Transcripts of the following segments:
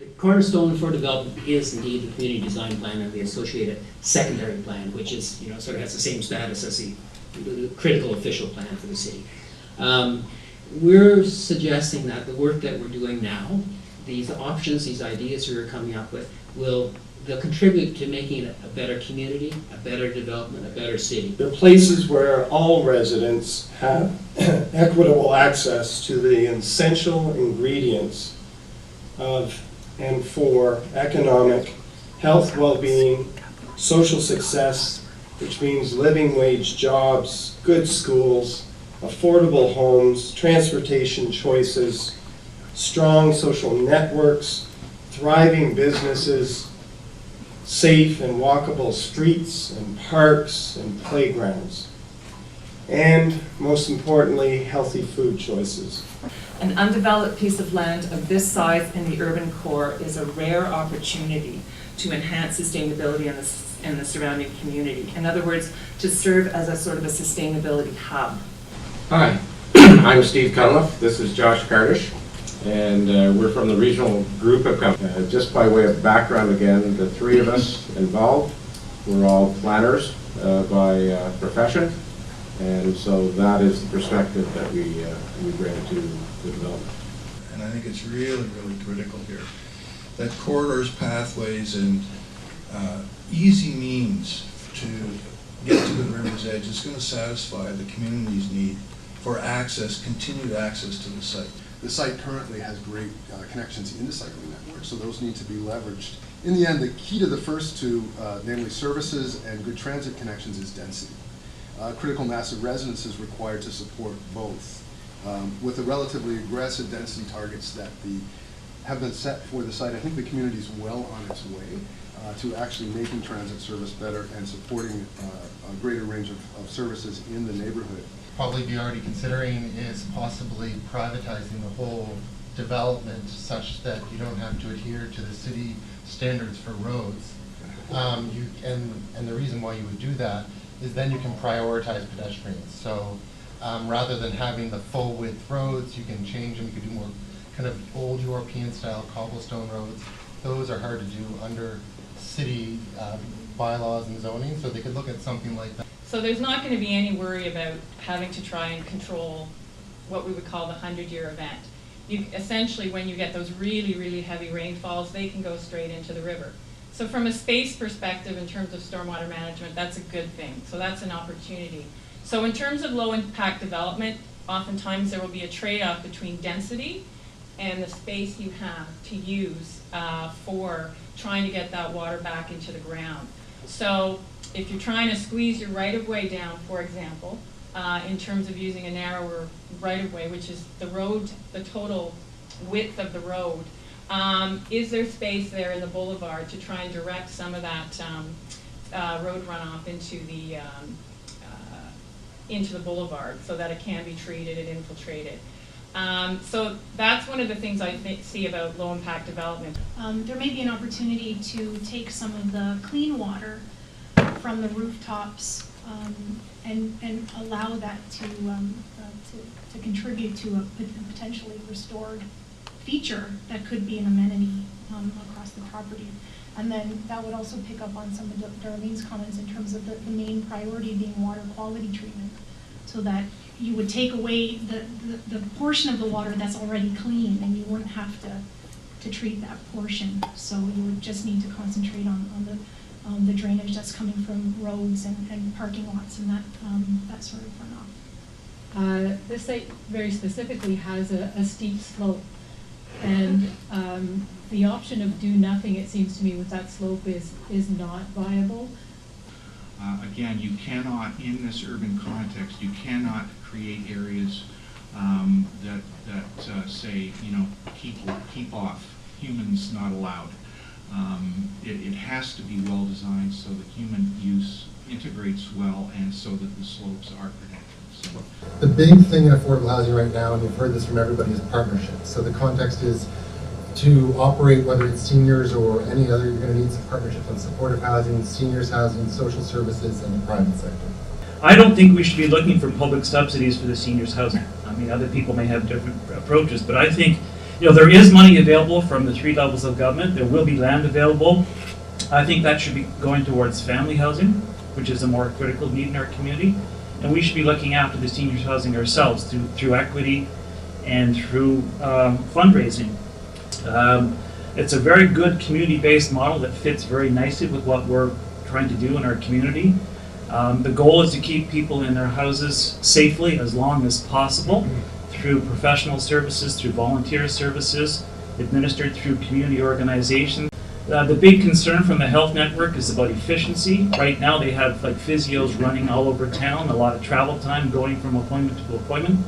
The cornerstone for development is indeed the community design plan and the associated secondary plan, which is, sort of has the same status as the critical official plan for the city. We're suggesting that the work that we're doing now, these options, these ideas we're coming up with, they'll contribute to making it a better community, a better development, a better city. They're places where all residents have equitable access to the essential ingredients of and for economic, health, well-being, social success, which means living wage jobs, good schools, affordable homes, transportation choices, strong social networks, thriving businesses, safe and walkable streets and parks and playgrounds, and most importantly, healthy food choices. An undeveloped piece of land of this size in the urban core is a rare opportunity to enhance sustainability in the surrounding community. In other words, to serve as a sort of a sustainability hub. Hi, I'm Steve Cunliffe. This is Josh Kardish, and we're from the regional group of companies. Just by way of background again, the three of us involved, we're all planners by profession, and so that is the perspective that we bring to the development. And I think it's really, really critical here that corridors, pathways, and easy means to get to the river's edge is going to satisfy the community's need for access, continued access to the site. The site currently has great connections in the cycling network, so those need to be leveraged. In the end, the key to the first two, namely services and good transit connections, is density. Critical mass of residents is required to support both. With the relatively aggressive density targets that have been set for the site, I think the community is well on its way to actually making transit service better and supporting a greater range of services in the neighborhood. Probably be already considering is possibly privatizing the whole development such that you don't have to adhere to the city standards for roads. And the reason why you would do that is then you can prioritize pedestrians. So rather than having the full width roads, you can change them. You could do more kind of old European style cobblestone roads. Those are hard to do under city bylaws and zoning, so they could look at something like that. So there's not going to be any worry about having to try and control what we would call the 100-year event. Essentially, when you get those really, really heavy rainfalls, they can go straight into the river. So from a space perspective, in terms of stormwater management, that's a good thing. So that's an opportunity. So in terms of low-impact development, oftentimes there will be a trade-off between density and the space you have to use for trying to get that water back into the ground. So if you're trying to squeeze your right-of-way down, for example, in terms of using a narrower right-of-way, which is the road, the total width of the road, is there space there in the boulevard to try and direct some of that road runoff into the boulevard so that it can be treated and infiltrated? So that's one of the things I see about low-impact development. There may be an opportunity to take some of the clean water from the rooftops and allow that to contribute to a potentially restored feature that could be an amenity across the property. And then that would also pick up on some of Darlene's comments in terms of the main priority being water quality treatment, so that you would take away the portion of the water that's already clean, and you wouldn't have to treat that portion. So you would just need to concentrate on the drainage that's coming from roads and parking lots and that sort of runoff. This site very specifically has a steep slope, and the option of do nothing, it seems to me, with that slope is not viable. Again, you cannot, in this urban context, you cannot create areas that say, keep off, humans not allowed. It has to be well designed so that human use integrates well and so that the slopes are protected. So The big thing in affordable housing right now, and we've heard this from everybody, is partnerships. So the context is to operate, whether it's seniors or any other, you're going to need some partnerships on supportive housing, seniors housing, social services, and the private sector. I don't think we should be looking for public subsidies for the seniors housing. I mean, other people may have different approaches, but I think You know, there is money available from the 3 levels of government. There will be land available. I think that should be going towards family housing, which is a more critical need in our community. And we should be looking after the seniors housing ourselves through equity and through fundraising. It's a very good community-based model that fits very nicely with what we're trying to do in our community. The goal is to keep people in their houses safely as long as possible through professional services, through volunteer services, administered through community organizations. The big concern from the health network is about efficiency. Right now they have like physios running all over town, a lot of travel time going from appointment to appointment.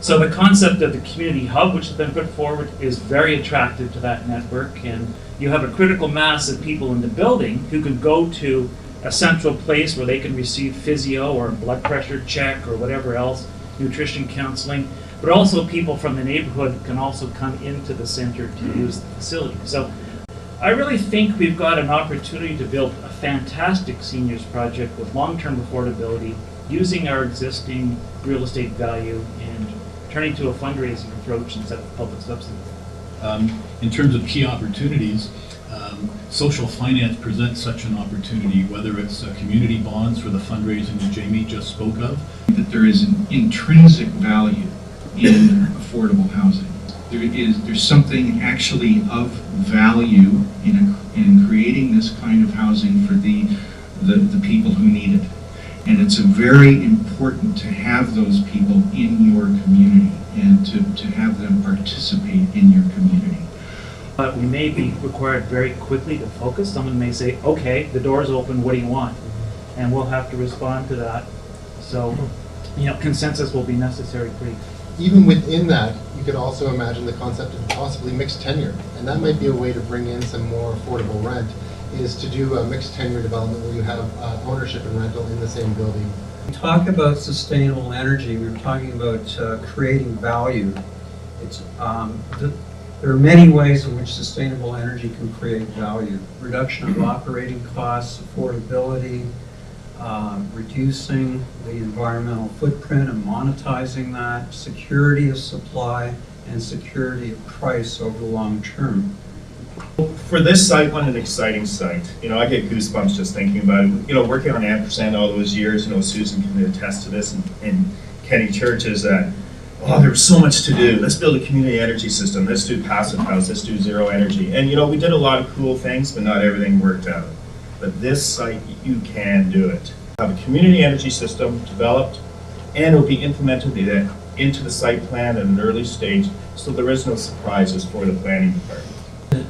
So the concept of the community hub, which has been put forward, is very attractive to that network. And you have a critical mass of people in the building who can go to a central place where they can receive physio or blood pressure check or whatever else, nutrition counseling. But also people from the neighborhood can also come into the center to use the facility. So I really think we've got an opportunity to build a fantastic seniors project with long-term affordability, using our existing real estate value and turning to a fundraising approach instead of public subsidy. In terms of key opportunities, social finance presents such an opportunity, whether it's community bonds for the fundraising that Jamie just spoke of. That there is an intrinsic value in affordable housing. There's something actually of value in creating this kind of housing for the people who need it. And it's very important to have those people in your community and to have them participate in your community. But we may be required very quickly to focus. Someone may say, okay, the door's open, what do you want? And we'll have to respond to that. So, you know, consensus will be necessary pretty. Even within that, you could also imagine the concept of possibly mixed tenure. And that might be a way to bring in some more affordable rent, is to do a mixed tenure development where you have ownership and rental in the same building. We talk about sustainable energy. We were talking about creating value. There are many ways in which sustainable energy can create value. Reduction of operating costs, affordability, reducing the environmental footprint and monetizing that, security of supply, and security of price over the long term. For this site, what an exciting site. You know, I get goosebumps just thinking about it. You know, working on Ampersand all those years, you know, Susan can attest to this, and Kenny Church, is that, oh, there was so much to do. Let's build a community energy system. Let's do passive house. Let's do zero energy. And, you know, we did a lot of cool things, but not everything worked out. But this site, you can do it. Have a community energy system developed, and it will be implemented into the site plan at an early stage, so there is no surprises for the planning department.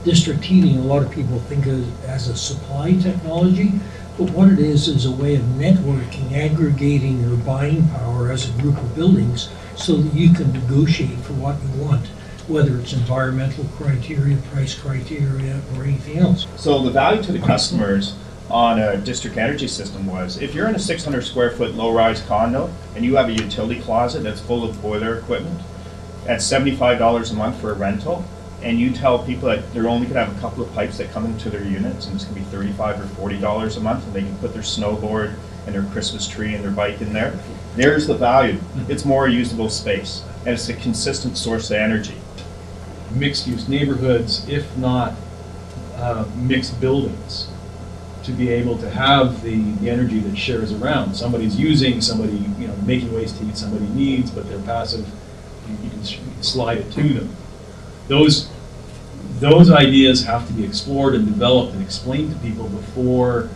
District heating, a lot of people think of as a supply technology, but what it is a way of networking, aggregating your buying power as a group of buildings so that you can negotiate for what you want, whether it's environmental criteria, price criteria, or anything else. So the value to the customers on a district energy system was, if you're in a 600 square foot low-rise condo and you have a utility closet that's full of boiler equipment at $75 a month for a rental, and you tell people that they're only going to have a couple of pipes that come into their units, and it's going to be $35 or $40 a month, and they can put their snowboard and their Christmas tree and their bike in there, there's the value. It's more usable space, and it's a consistent source of energy. Mixed-use neighborhoods, if not mixed buildings, to be able to have the energy that shares around. Somebody's using, somebody making waste heat, somebody needs, but they're passive. You can slide it to them. Those ideas have to be explored and developed and explained to people before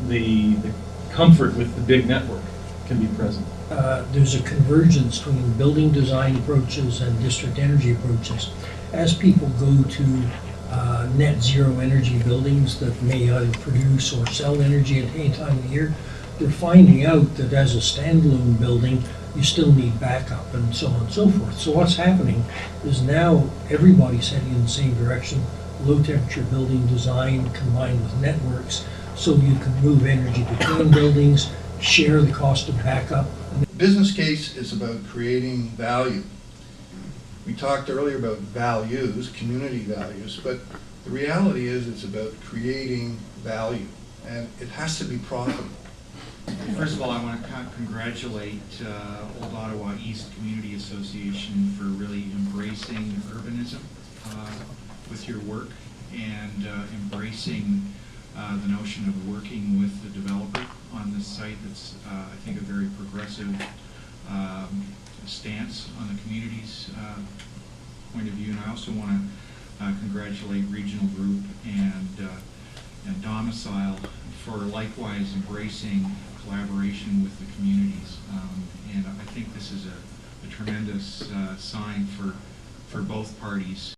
the comfort with the big network can be present. There's a convergence between building design approaches and district energy approaches. As people go to net zero energy buildings that may either produce or sell energy at any time of the year, they're finding out that as a standalone building, you still need backup and so on and so forth. So what's happening is now everybody's heading in the same direction, low temperature building design combined with networks, so you can move energy between buildings, share the cost of backup. Business case is about creating value. We talked earlier about values, community values, but the reality is it's about creating value, and it has to be profitable. First of all, I want to congratulate Old Ottawa East Community Association for really embracing urbanism with your work and embracing the notion of working with the developer on this site. That's, I think, a very progressive stance on the community's point of view. And I also want to congratulate Regional Group and Domicile for likewise embracing collaboration with the communities. And I think this is a tremendous sign for both parties.